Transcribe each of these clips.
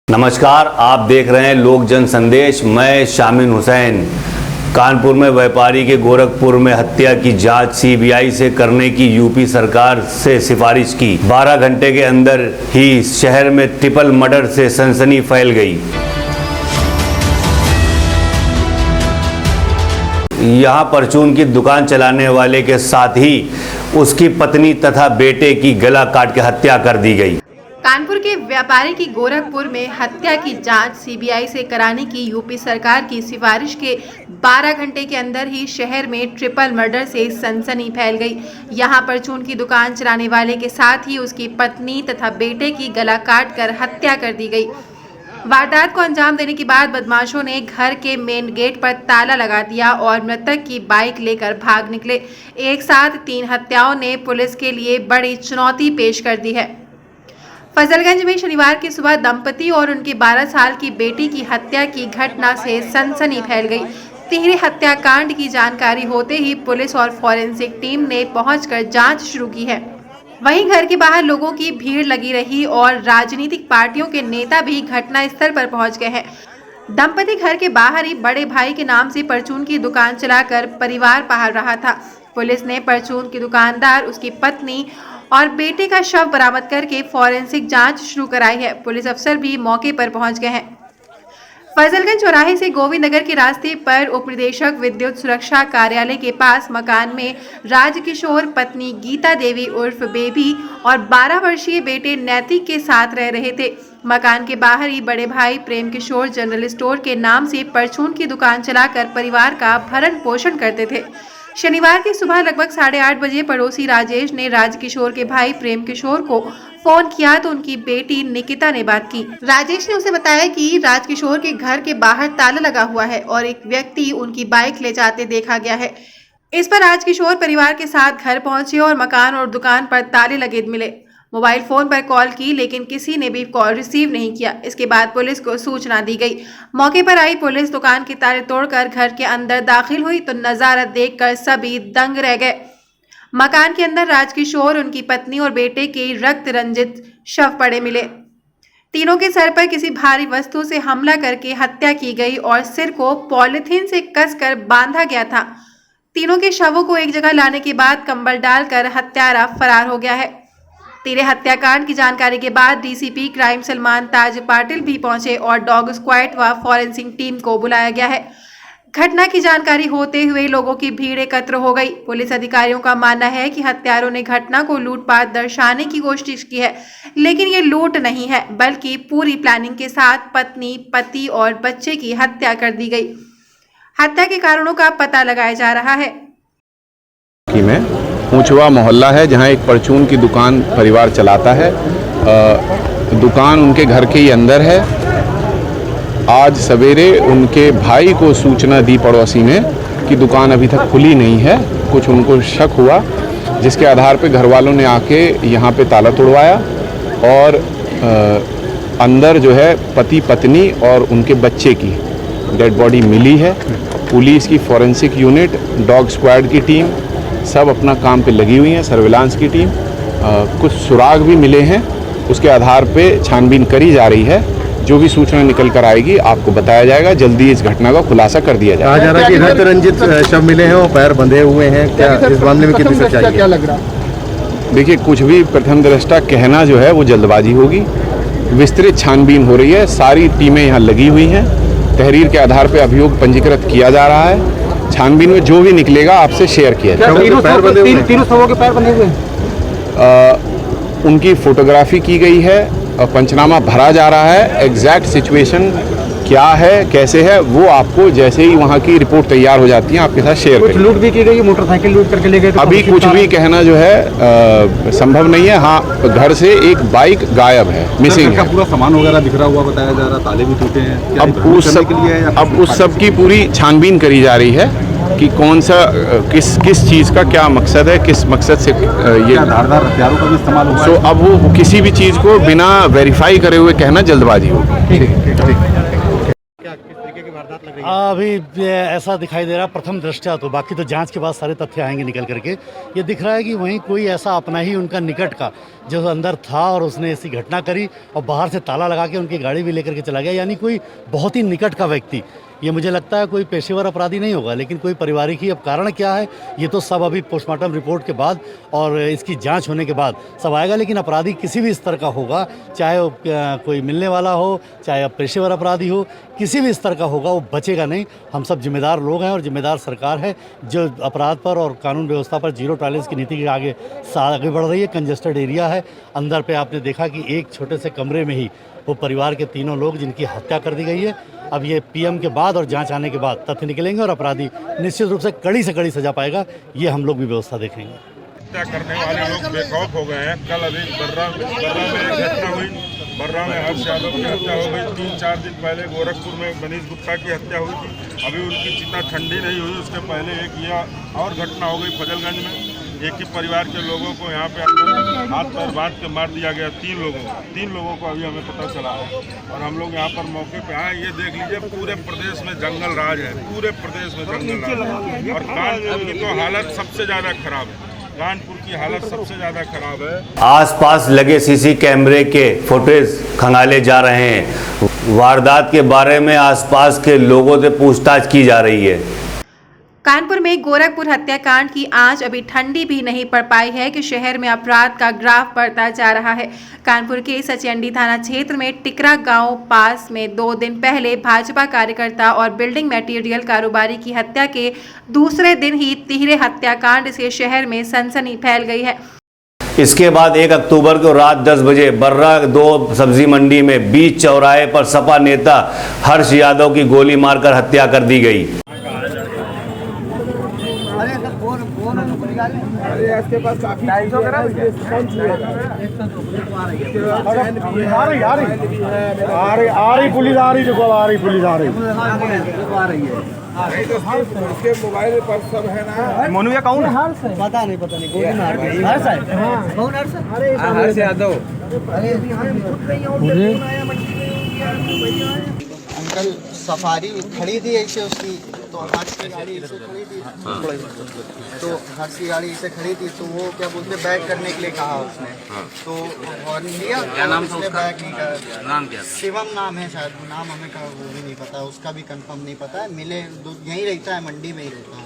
नमस्कार, आप देख रहे हैं लोक जन संदेश। मैं शामिन हुसैन। कानपुर में व्यापारी के गोरखपुर में हत्या की जांच सीबीआई से करने की यूपी सरकार से सिफारिश की। 12 घंटे के अंदर ही शहर में ट्रिपल मर्डर से सनसनी फैल गई। यहां परचून की दुकान चलाने वाले के साथ ही उसकी पत्नी तथा बेटे की गला काट के हत्या कर दी गई। कानपुर के व्यापारी की गोरखपुर में हत्या की जांच सीबीआई से कराने की यूपी सरकार की सिफारिश के 12 घंटे के अंदर ही शहर में ट्रिपल मर्डर से सनसनी फैल गई। यहां परचून की दुकान चलाने वाले के साथ ही उसकी पत्नी तथा बेटे की गला काटकर हत्या कर दी गई। वारदात को अंजाम देने के बाद बदमाशों ने घर के मेन गेट पर ताला लगा दिया और मृतक की बाइक लेकर भाग निकले। एक साथ 3 हत्याओं ने पुलिस के लिए बड़ी चुनौती पेश कर दी है। फजलगंज में शनिवार की सुबह दंपति और उनकी 12 साल की बेटी की हत्या की घटना से सनसनी फैल गई। तिहरे हत्याकांड की जानकारी होते ही पुलिस और फॉरेंसिक टीम ने पहुंचकर जांच शुरू की है। वहीं घर के बाहर लोगों की भीड़ लगी रही और राजनीतिक पार्टियों के नेता भी घटना स्थल पर पहुंच गए हैं। दंपति घर के बाहर ही बड़े भाई के नाम से परचून की दुकान चलाकर परिवार पाल रहा था। पुलिस ने परचून की दुकानदार, उसकी पत्नी और बेटे का शव बरामद करके फॉरेंसिक जांच शुरू कराई है। पुलिस अफसर भी मौके पर पहुंच गए हैं। फजलगंज चौराहे से गोविंद नगर के रास्ते पर उप निदेशक विद्युत सुरक्षा कार्यालय के पास मकान में राजकिशोर, पत्नी गीता देवी उर्फ बेबी और 12 वर्षीय बेटे नैतिक के साथ रह रहे थे। मकान के बाहर ही बड़े भाई प्रेम किशोर जनरल स्टोर के नाम से परचून की दुकान चलाकर परिवार का भरण पोषण करते थे। शनिवार की सुबह लगभग 8:30 बजे पड़ोसी राजेश ने राजकिशोर के भाई प्रेम किशोर को फोन किया तो उनकी बेटी निकिता ने बात की। राजेश ने उसे बताया कि राजकिशोर के घर के बाहर ताला लगा हुआ है और एक व्यक्ति उनकी बाइक ले जाते देखा गया है। इस पर राजकिशोर परिवार के साथ घर पहुंचे और मकान और दुकान पर ताले लगे मिले। मोबाइल फोन पर कॉल की लेकिन किसी ने भी कॉल रिसीव नहीं किया। इसके बाद पुलिस को सूचना दी गई। मौके पर आई पुलिस दुकान के ताले तोड़कर घर के अंदर दाखिल हुई तो नजारा देखकर सभी दंग रह गए। मकान के अंदर राजकिशोर, उनकी पत्नी और बेटे के रक्त रंजित शव पड़े मिले। तीनों के सर पर किसी भारी वस्तु से हमला करके हत्या की गई और सिर को पॉलिथीन से कसकर बांधा गया था। तीनों के शवों को एक जगह लाने के बाद कंबल डालकर हत्यारा फरार हो गया है। तिहरे हत्याकांड की जानकारी के बाद डीसीपी क्राइम सलमान ताज पाटिल भी पहुंचे और डॉग स्क्वाड व फॉरेंसिक टीम को बुलाया गया है। घटना की जानकारी होते हुए लोगों की भीड़ एकत्र हो गई। पुलिस अधिकारियों का मानना है कि हत्यारों ने घटना को लूटपाट दर्शाने की कोशिश की है, लेकिन ये लूट नहीं है बल्कि पूरी प्लानिंग के साथ पत्नी, पति और बच्चे की हत्या कर दी गई। हत्या के कारणों का पता लगाया जा रहा है। ऊंचवा मोहल्ला है जहां एक परचून की दुकान परिवार चलाता है। दुकान उनके घर के ही अंदर है। आज सवेरे उनके भाई को सूचना दी पड़ोसी ने कि दुकान अभी तक खुली नहीं है। कुछ उनको शक हुआ, जिसके आधार पे घर वालों ने आके यहाँ पे ताला तोड़वाया और अंदर जो है पति, पत्नी और उनके बच्चे की डेड बॉडी मिली है। पुलिस की फॉरेंसिक यूनिट, डॉग स्क्वाड की टीम सब अपना काम पे लगी हुई है। सर्विलांस की टीम, कुछ सुराग भी मिले हैं, उसके आधार पे छानबीन करी जा रही है। जो भी सूचना निकल कर आएगी आपको बताया जाएगा। जल्दी इस घटना का खुलासा कर दिया जाएगा। कहा जा रहा है कि रक्त रंजित शव मिले हैं और पैर बंधे हुए हैं। क्या इस मामले में कितनी सच्चाई है? क्या लग रहा है? देखिए, कुछ भी प्रथम दृष्टा कहना जो है वो जल्दबाजी होगी। विस्तृत छानबीन हो रही है, सारी टीमें यहाँ लगी हुई हैं। तहरीर के आधार पर अभियोग पंजीकृत किया जा रहा है। छानबीन में जो भी निकलेगा आपसे शेयर किया जाएगा। तीनों शवों के पैर बंधे हुए हैं। उनकी फोटोग्राफी की गई है, पंचनामा भरा जा रहा है। एग्जैक्ट सिचुएशन क्या है, कैसे है, वो आपको जैसे ही वहाँ की रिपोर्ट तैयार हो जाती है आपके साथ शेयर करेंगे। लूट भी की गई, मोटरसाइकिल लूट करके ले गए। अभी कुछ भी कहना जो है संभव नहीं है। हाँ, घर से एक बाइक गायब है, मिसिंग है। पूरा सामान वगैरह बिखरा हुआ बताया जा रहा, ताले भी टूटे हैं। अब उस सब की पूरी छानबीन करी जा रही है कि कौन सा किस चीज़ का क्या मकसद है, किस मकसद से ये धारदार हथियारों का भी इस्तेमाल हुआ है। अब वो किसी भी चीज़ को बिना वेरीफाई करे हुए कहना जल्दबाजी होगी। क्या किस तरीके की वारदात लग रही है? अभी ऐसा दिखाई दे रहा है प्रथम दृष्टया, तो बाकी तो जांच के बाद सारे तथ्य आएंगे निकल करके। ये दिख रहा है कि वहीं कोई ऐसा अपना ही उनका निकट का जो अंदर था और उसने ऐसी घटना करी और बाहर से ताला लगा के उनकी गाड़ी भी लेकर के चला गया, यानी कोई बहुत ही निकट का व्यक्ति। ये मुझे लगता है कोई पेशेवर अपराधी नहीं होगा, लेकिन कोई पारिवारिक ही। अब कारण क्या है ये तो सब अभी पोस्टमार्टम रिपोर्ट के बाद और इसकी जांच होने के बाद सब आएगा। लेकिन अपराधी किसी भी स्तर का होगा, चाहे वो कोई मिलने वाला हो, चाहे पेशेवर अपराधी हो, किसी भी स्तर का होगा, वो बचेगा नहीं। हम सब जिम्मेदार लोग हैं और जिम्मेदार सरकार है जो अपराध पर और कानून व्यवस्था पर जीरो टॉलरेंस की नीति के आगे बढ़ रही है। कंजेस्टेड एरिया है, अंदर पे आपने देखा कि एक छोटे से कमरे में ही वो परिवार के तीनों लोग जिनकी हत्या कर दी गई है। अब ये पीएम के बाद और जांच आने के बाद तथ्य निकलेंगे और अपराधी निश्चित रूप से कड़ी सजा पाएगा। ये हम लोग भी व्यवस्था देखेंगे। हत्या करने वाले लोग बेखौफ हो गए हैं। कल अभी बर्रा में एक घटना हुई, बर्रा में हर्ष यादव की हत्या हो गई। 3-4 दिन पहले गोरखपुर में मनीष गुप्ता की हत्या हुई थी, अभी उनकी चिता ठंडी नहीं हुई। उसके पहले एक यह और घटना हो गई फजलगंज में, एक ही परिवार के लोगों को यहाँ पे हाथ पैर बांध के मार दिया गया। 3 लोगों को अभी हमें पता चला है और हम लोग यहाँ पर मौके पे आए। ये देख लीजिए पूरे प्रदेश में जंगल राज है, पूरे प्रदेश में जंगल राज है। और कानपुर की तो हालत सबसे ज़्यादा खराब है, कानपुर की हालत सबसे ज़्यादा खराब है। आसपास लगे सीसी कैमरे के फुटेज खंगाले जा रहे हैं। वारदात के बारे में आसपास के लोगों से पूछताछ की जा रही है। कानपुर में गोरखपुर हत्याकांड की आंच अभी ठंडी भी नहीं पड़ पाई है कि शहर में अपराध का ग्राफ बढ़ता जा रहा है। कानपुर के सचियांडी थाना क्षेत्र में टिकरा गांव पास में 2 दिन पहले भाजपा कार्यकर्ता और बिल्डिंग मटेरियल कारोबारी की हत्या के दूसरे दिन ही तिहरे हत्याकांड से शहर में सनसनी फैल गई है। इसके बाद 1 अक्टूबर को रात 10 बजे बर्रा 2 सब्जी मंडी में बीच चौराहे पर सपा नेता हर्ष यादव की गोली मारकर हत्या कर दी गई। इसके पास काफी आ रही पुलिस आ रही, देखो आ रही पुलिस आ रही इसके मोबाइल पर सब है ना। मोनू या कौन है? पता नहीं गोली मार रही है। कौन हर्ष यादव? अंकल सफारी खड़ी थी ऐसे उसकी, तो हर्ष की गाड़ी ऐसे खड़ी थी, तो हर्ष की गाड़ी ऐसे खड़ी थी, तो वो क्या बोलते बैक करने के लिए कहा उसने, तो हॉर्न दिया। क्या नाम था उसका? बैक नहीं कर, नाम क्या? शिवम नाम है शायद, नाम हमें का वो भी नहीं पता, उसका भी कंफर्म नहीं पता है। मिले यहीं रहता है, मंडी में ही रहता है,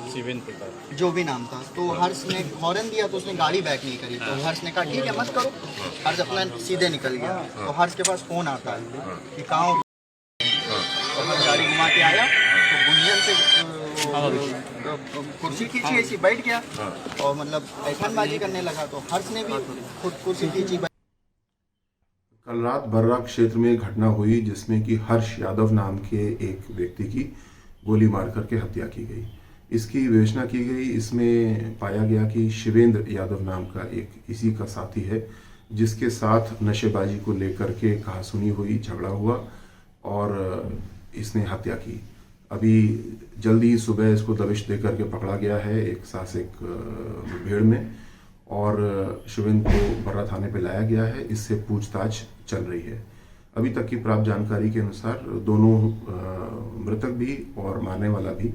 जो भी नाम था। तो हर्ष ने हॉर्न दिया तो उसने गाड़ी बैक नहीं करी, तो हर्ष ने कहा ठीक है मत करो। हर्ष अपना सीधे निकल गया, तो हर्ष के पास फोन आता है कि कहाँ गाड़ी घुमा के आया, तो गुंजन से कुर्सी खींची ऐसी बैठ गया और मतलब ऐठनबाजी करने लगा, तो हर्ष ने भी खुद कुर्सी खींची। कल रात बर्रा क्षेत्र में घटना हुई जिसमें कि हर्ष यादव नाम के एक व्यक्ति की गोली मार करके हत्या की गई। इसकी विवेचना की गई, इसमें पाया गया कि शिवेंद्र यादव नाम का एक इसी का साथी है जिसके साथ नशेबाजी को लेकर के कहासुनी हुई, झगड़ा हुआ और इसने हत्या की। अभी जल्दी ही सुबह इसको दबिश दे करके पकड़ा गया है एक साहसिक भीड़ में और शिवेंद्र को बर्रा थाने पे लाया गया है। इससे पूछताछ चल रही है। अभी तक की प्राप्त जानकारी के अनुसार दोनों मृतक भी और मारने वाला भी